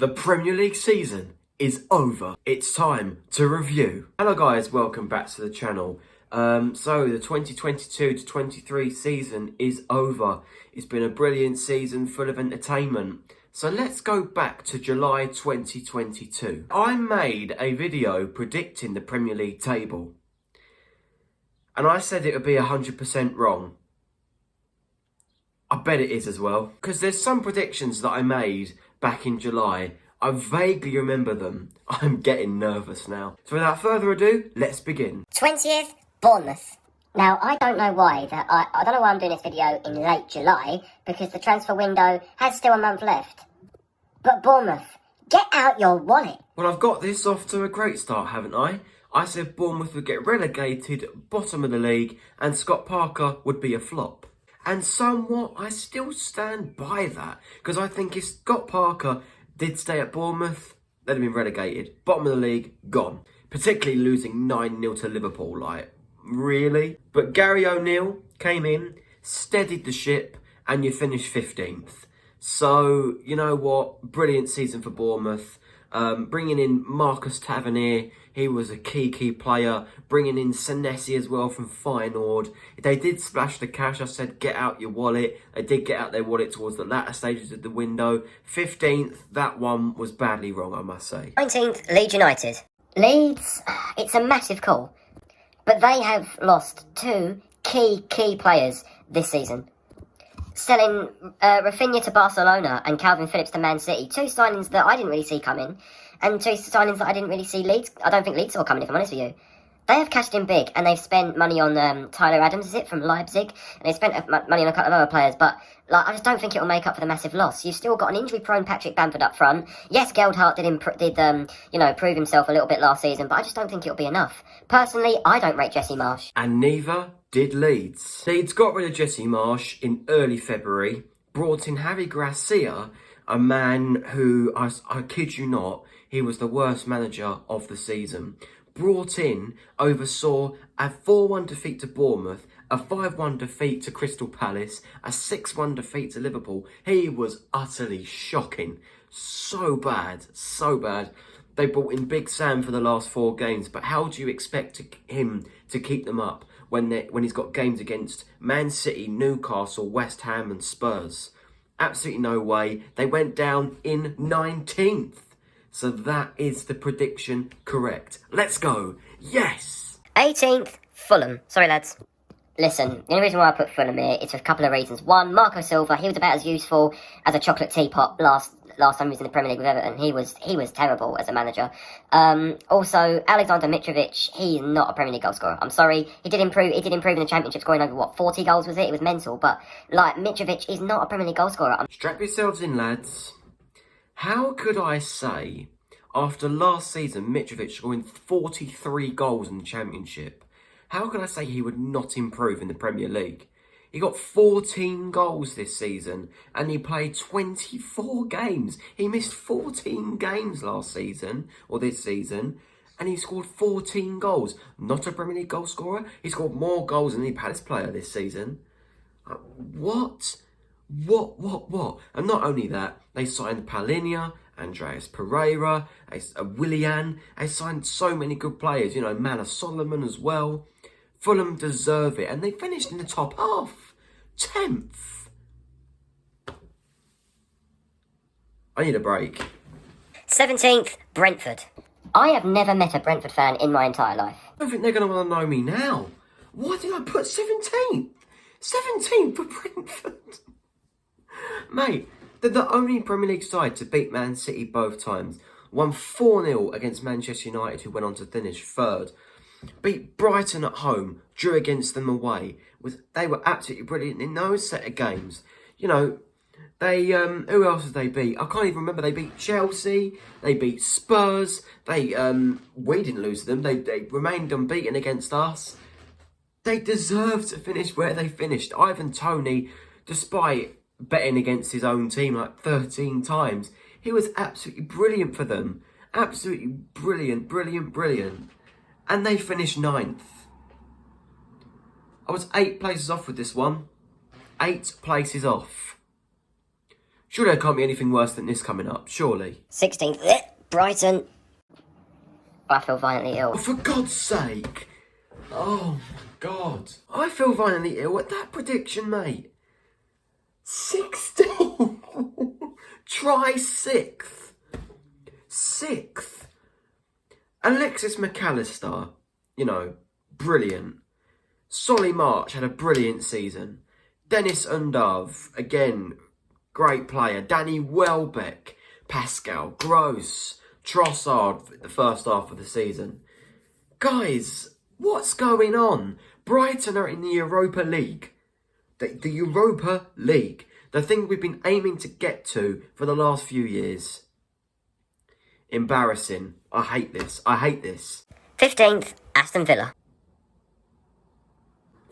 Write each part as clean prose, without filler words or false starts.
The Premier League season is over. It's time to review. Hello guys, welcome back to the channel. So the 2022 to 23 season is over. It's been a brilliant season full of entertainment. So let's go back to July 2022. I made a video predicting the Premier League table. And I said it would be 100% wrong. I bet it is as well. Because there's some predictions that I made back in July. I vaguely remember them. I'm getting nervous now. So without further ado, let's begin. 20th, Bournemouth. Now, I don't know why I don't know why I'm doing this video in late July, because the transfer window has still a month left. But Bournemouth, get out your wallet. Well, I've got this off to a great start, haven't I? I said Bournemouth would get relegated, bottom of the league, and Scott Parker would be a flop. And somewhat, I still stand by that, because I think if Scott Parker did stay at Bournemouth, they'd have been relegated. Bottom of the league, gone. Particularly losing 9-0 to Liverpool, like, really? But Gary O'Neill came in, steadied the ship, and you finished 15th. So, you know what? Brilliant season for Bournemouth. Bringing in Marcus Tavernier, he was a key player. Bringing in Senesi as well from Feyenoord. They did splash the cash. I said, get out your wallet. They did get out their wallet towards the latter stages of the window. 15th, that one was badly wrong, I must say. 19th, Leeds United. Leeds, it's a massive call. But they have lost two key players this season. Selling Rafinha to Barcelona and Calvin Phillips to Man City. Two signings that I didn't really see coming. And two signings that I didn't really see Leeds. I don't think Leeds saw coming, if I'm honest with you. They have cashed in big, and they've spent money on Tyler Adams, is it, from Leipzig? And they've spent money on a couple of other players, but like, I just don't think it will make up for the massive loss. You've still got an injury-prone Patrick Bamford up front. Yes, Geldhart did prove himself a little bit last season, but I just don't think it'll be enough. Personally, I don't rate Jesse Marsch. And neither did Leeds. Leeds got rid of Jesse Marsch in early February, brought in Javi Gracia, a man who, I kid you not, he was the worst manager of the season. Brought in, oversaw a 4-1 defeat to Bournemouth, a 5-1 defeat to Crystal Palace, a 6-1 defeat to Liverpool. He was utterly shocking. So bad, so bad. They brought in Big Sam for the last 4 games, but how do you expect him to keep them up when he's got games against Man City, Newcastle, West Ham and Spurs? Absolutely no way. They went down in 19th. So that is the prediction correct. Let's go. Yes! 18th, Fulham. Sorry, lads. Listen, the only reason why I put Fulham here is for a couple of reasons. One, Marco Silva, he was about as useful as a chocolate teapot last time he was in the Premier League with Everton. He was terrible as a manager. Also, Alexander Mitrovic, he's not a Premier League goal scorer. I'm sorry. He did improve in the Championship, scoring over, 40 goals was it? It was mental. But, like, Mitrovic is not a Premier League goal scorer. Strap yourselves in, lads. How could I say, after last season, Mitrovic scoring 43 goals in the Championship, how could I say he would not improve in the Premier League? He got 14 goals this season, and he played 24 games. He missed 14 games last season, or this season, and he scored 14 goals. Not a Premier League goal scorer. He scored more goals than any Palace player this season. What? And not only that, they signed Palhinha, Andreas Pereira, Willian. They signed so many good players, Manor Solomon as well. Fulham deserve it, and they finished in the top half. 10th. I need a break. 17th, Brentford. I have never met a Brentford fan in my entire life. I don't think they're going to want to know me now. Why did I put 17th? 17th for Brentford. Mate, they're the only Premier League side to beat Man City both times. Won 4-0 against Manchester United, who went on to finish 3rd. Beat Brighton at home, drew against them away. They were absolutely brilliant in those set of games. They, who else did they beat? I can't even remember. They beat Chelsea, they beat Spurs. We didn't lose to them. They remained unbeaten against us. They deserve to finish where they finished. Ivan Toney, despite betting against his own team like 13 times, he was absolutely brilliant for them. Absolutely brilliant. And they finished 9th. I was 8 places off with this one. 8 places off. Surely there can't be anything worse than this coming up, surely. 16th, Brighton. I feel violently ill. Oh, for God's sake! Oh my God. I feel violently ill at that prediction, mate. 16th! Try 6th. 6th. Alexis McAllister, you know, brilliant. Solly March had a brilliant season. Dennis Undav, again, great player. Danny Welbeck, Pascal Gross, Trossard for the first half of the season. Guys, what's going on? Brighton are in the Europa League. The Europa League. The thing we've been aiming to get to for the last few years. Embarrassing. I hate this. I hate this. 15th, Aston Villa.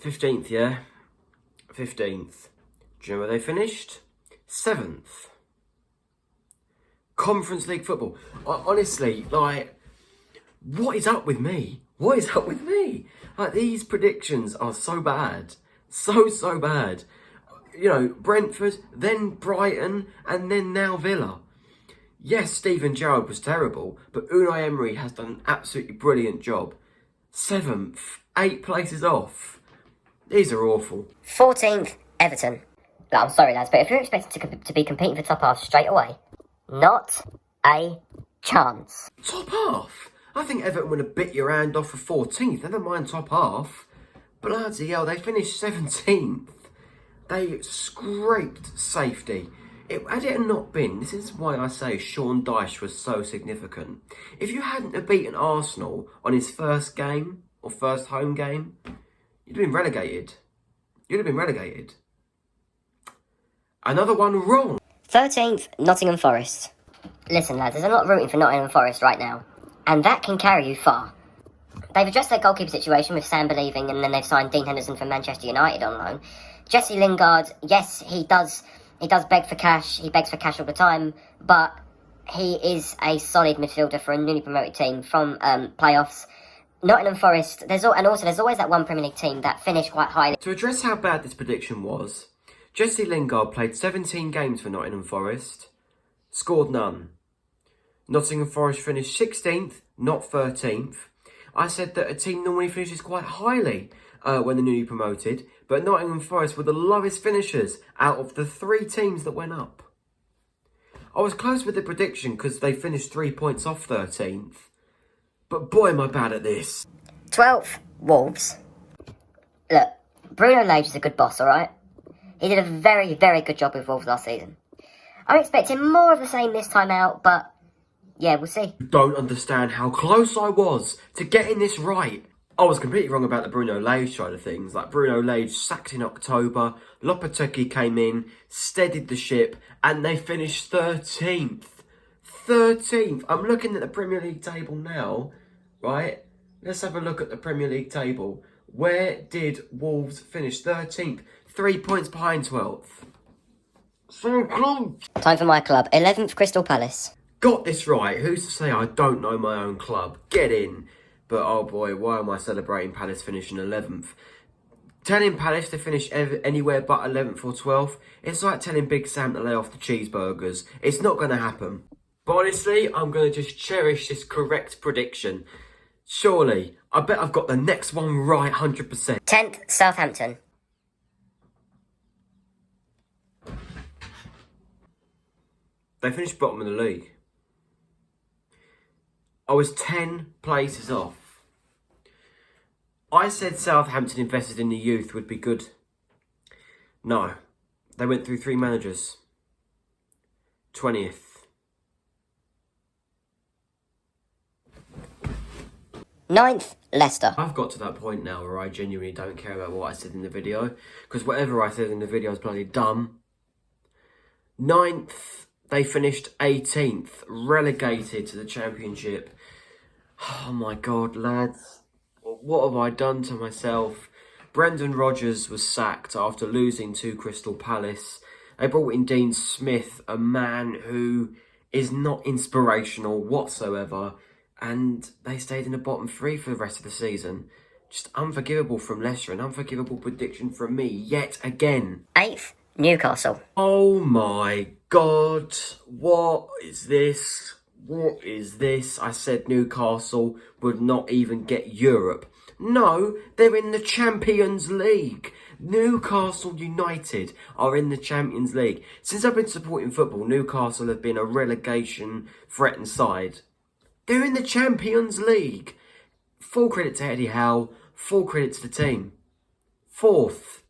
15th, yeah? 15th. Do you know where they finished? 7th. Conference League football. Honestly, like, what is up with me? What is up with me? Like, these predictions are so bad. So bad. You know, Brentford, then Brighton, and then now Villa. Yes, Steven Gerrard was terrible, but Unai Emery has done an absolutely brilliant job. 7th, 8 places off. These are awful. 14th, Everton. Look, I'm sorry, lads, but if you're expected to be competing for top half straight away, not a chance. Top half? I think Everton would have bit your hand off for 14th, never mind top half. Bloody hell, they finished 17th. They scraped safety. Had it not been, this is why I say Sean Dyche was so significant. If you hadn't have beaten Arsenal on his first game, or first home game, you'd have been relegated. You'd have been relegated. Another one wrong. 13th, Nottingham Forest. Listen, lads, there's a lot rooting for Nottingham Forest right now, and that can carry you far. They've addressed their goalkeeper situation with Sam believing, and then they've signed Dean Henderson from Manchester United on loan. Jesse Lingard, yes, he does beg for cash. He begs for cash all the time, but he is a solid midfielder for a newly promoted team from playoffs. Nottingham Forest, there's always that one Premier League team that finished quite highly. To address how bad this prediction was, Jesse Lingard played 17 games for Nottingham Forest, scored none. Nottingham Forest finished 16th, not 13th. I said that a team normally finishes quite highly when they're newly promoted, but Nottingham Forest were the lowest finishers out of the 3 teams that went up. I was close with the prediction because they finished 3 points off 13th. But boy, am I bad at this. 12th, Wolves. Look, Bruno Lage is a good boss, alright? He did a very, very good job with Wolves last season. I'm expecting more of the same this time out, but yeah, we'll see. You don't understand how close I was to getting this right. I was completely wrong about the Bruno Lage side of things. Like, Bruno Lage sacked in October, Lopetegui came in, steadied the ship, and they finished 13th. 13th. I'm looking at the Premier League table now, right? Let's have a look at the Premier League table. Where did Wolves finish? 13th. 3 points behind 12th. So close. Time for my club. 11th, Crystal Palace. Got this right. Who's to say I don't know my own club? Get in. But oh boy, why am I celebrating Palace finishing 11th? Telling Palace to finish anywhere but 11th or 12th, it's like telling Big Sam to lay off the cheeseburgers. It's not going to happen. But honestly, I'm going to just cherish this correct prediction. Surely, I bet I've got the next one right 100%. 10th, Southampton. They finished bottom of the league. I was 10 places off. I said Southampton invested in the youth would be good. No. They went through 3 managers. 20th. Ninth, Leicester. I've got to that point now where I genuinely don't care about what I said in the video, because whatever I said in the video is bloody dumb. 9th, they finished 18th, relegated to the Championship. Oh my God, lads. What have I done to myself? Brendan Rodgers was sacked after losing to Crystal Palace. They brought in Dean Smith, a man who is not inspirational whatsoever. And they stayed in the bottom 3 for the rest of the season. Just unforgivable from Leicester, an unforgivable prediction from me yet again. 8th, Newcastle. Oh my God, what is this? What is this? I said Newcastle would not even get Europe. No, they're in the Champions League. Newcastle United are in the Champions League. Since I've been supporting football, Newcastle have been a relegation threatened side. They're in the Champions League. Full credit to Eddie Howe. Full credit to the team. Fourth.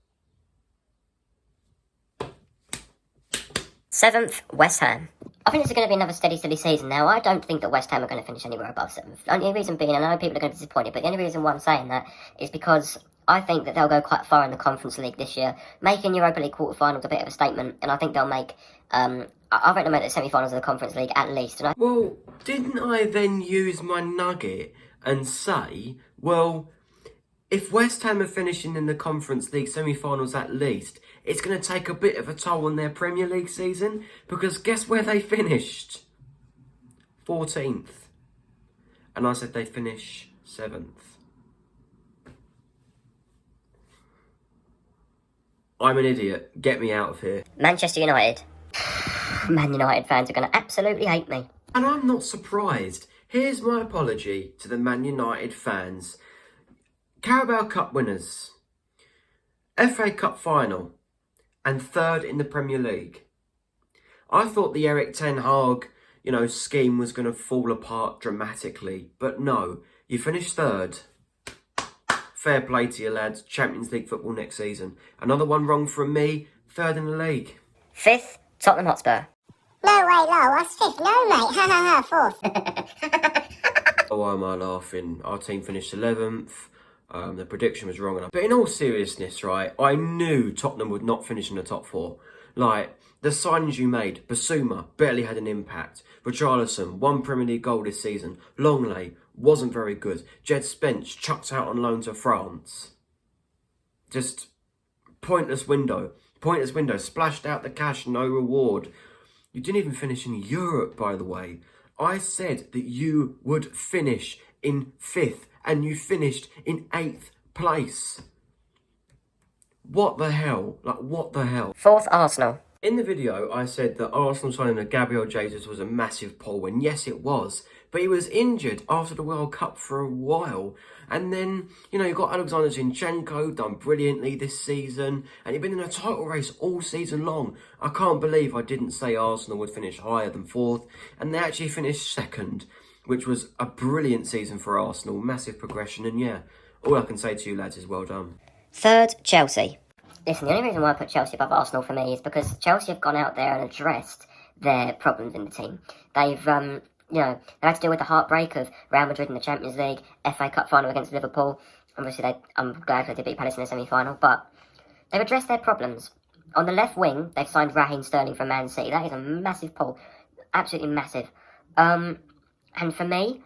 7th, West Ham. I think it's going to be another steady season now. I don't think that West Ham are going to finish anywhere above 7th. The only reason being, and I know people are going to be disappointed, but the only reason why I'm saying that is because I think that they'll go quite far in the Conference League this year, making Europa League quarterfinals a bit of a statement, and I think they'll make, I think they'll make the semi-finals of the Conference League at least. And Well, didn't I then use my nugget and say, well, if West Ham are finishing in the Conference League semi-finals at least, it's going to take a bit of a toll on their Premier League season, because guess where they finished? 14th. And I said they'd finish 7th. I'm an idiot. Get me out of here. Manchester United. Man United fans are going to absolutely hate me. And I'm not surprised. Here's my apology to the Man United fans. Carabao Cup winners, FA Cup final, and 3rd in the Premier League. I thought the Erik ten Hag, scheme was going to fall apart dramatically, but no, you finished 3rd. Fair play to you lads, Champions League football next season. Another one wrong from me, 3rd in the league. 5th, Tottenham Hotspur. No way, no, what's 5th? No, mate, ha ha ha, 4th. Oh, why am I laughing? Our team finished 11th. The prediction was wrong enough. But in all seriousness, right, I knew Tottenham would not finish in the top 4. Like, the signings you made, Basuma barely had an impact. Richarlison, 1 Premier League goal this season. Longley wasn't very good. Jed Spence chucked out on loan to France. Just pointless window. Pointless window. Splashed out the cash, no reward. You didn't even finish in Europe, by the way. I said that you would finish in 5th. And you finished in 8th place. What the hell? Like, what the hell? 4th, Arsenal. In the video, I said that Arsenal signing of Gabriel Jesus was a massive pull, and yes, it was. But he was injured after the World Cup for a while. And then, you've got Alexander Zinchenko, done brilliantly this season. And he'd been in a title race all season long. I can't believe I didn't say Arsenal would finish higher than 4th. And they actually finished 2nd. Which was a brilliant season for Arsenal. Massive progression. And yeah, all I can say to you lads is well done. 3rd, Chelsea. Listen, the only reason why I put Chelsea above Arsenal for me is because Chelsea have gone out there and addressed their problems in the team. They've, they had to deal with the heartbreak of Real Madrid in the Champions League, FA Cup final against Liverpool. Obviously, I'm glad they did beat Palace in the semi-final, but they've addressed their problems. On the left wing, they've signed Raheem Sterling from Man City. That is a massive pull. Absolutely massive. And for me,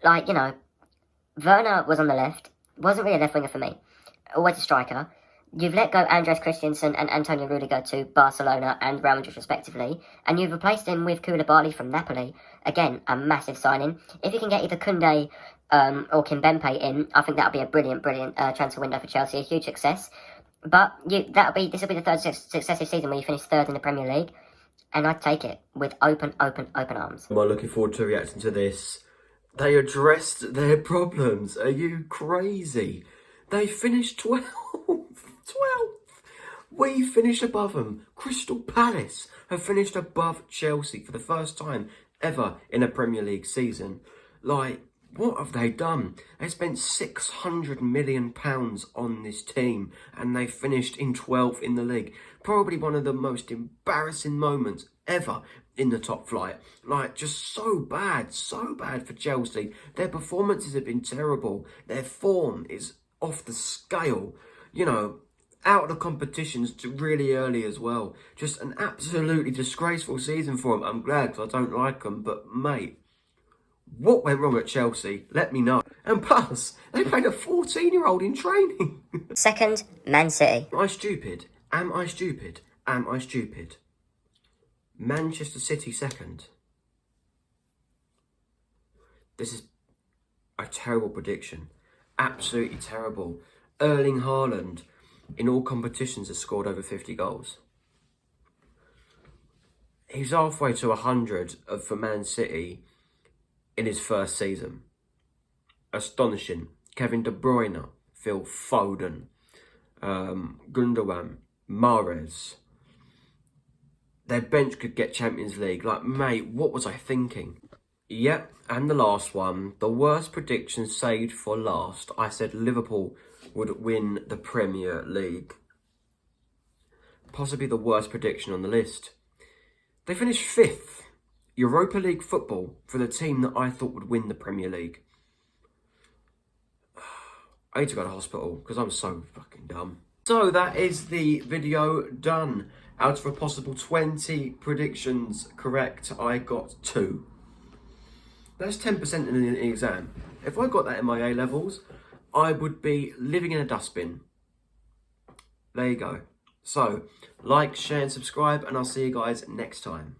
Werner was on the left. Wasn't really a left winger for me. Always a striker. You've let go Andres Christensen and Antonio Rudiger to Barcelona and Real Madrid respectively. And you've replaced him with Koulibaly from Napoli. Again, a massive signing. If you can get either Koundé or Kimpembe in, I think that would be a brilliant transfer window for Chelsea. A huge success. But this will be the 3rd successive season where you finish 3rd in the Premier League. And I'd take it with open arms. I'm looking forward to reacting to this. They addressed their problems. Are you crazy? They finished 12th. 12th. We finished above them. Crystal Palace have finished above Chelsea for the first time ever in a Premier League season. Like, what have they done? They spent £600 million on this team and they finished in 12th in the league. Probably one of the most embarrassing moments ever in the top flight. Like, just so bad for Chelsea. Their performances have been terrible. Their form is off the scale. Out of the competitions really early as well. Just an absolutely disgraceful season for them. I'm glad because I don't like them, but mate, what went wrong at Chelsea? Let me know. And plus, they played a 14-year-old in training. 2nd, Man City. Am I stupid? Am I stupid? Am I stupid? Manchester City 2nd. This is a terrible prediction. Absolutely terrible. Erling Haaland, in all competitions, has scored over 50 goals. He's halfway to 100 for Man City in his first season. Astonishing. Kevin De Bruyne, Phil Foden, Gundogan, Mahrez. Their bench could get Champions League. Like, mate, what was I thinking? Yep, and the last one. The worst prediction saved for last. I said Liverpool would win the Premier League. Possibly the worst prediction on the list. They finished 5th. Europa League football for the team that I thought would win the Premier League. I need to go to hospital because I'm so fucking dumb. So that is the video done. Out of a possible 20 predictions correct, I got 2. That's 10% in an exam. If I got that in my A levels, I would be living in a dustbin. There you go. So, like, share and subscribe, and I'll see you guys next time.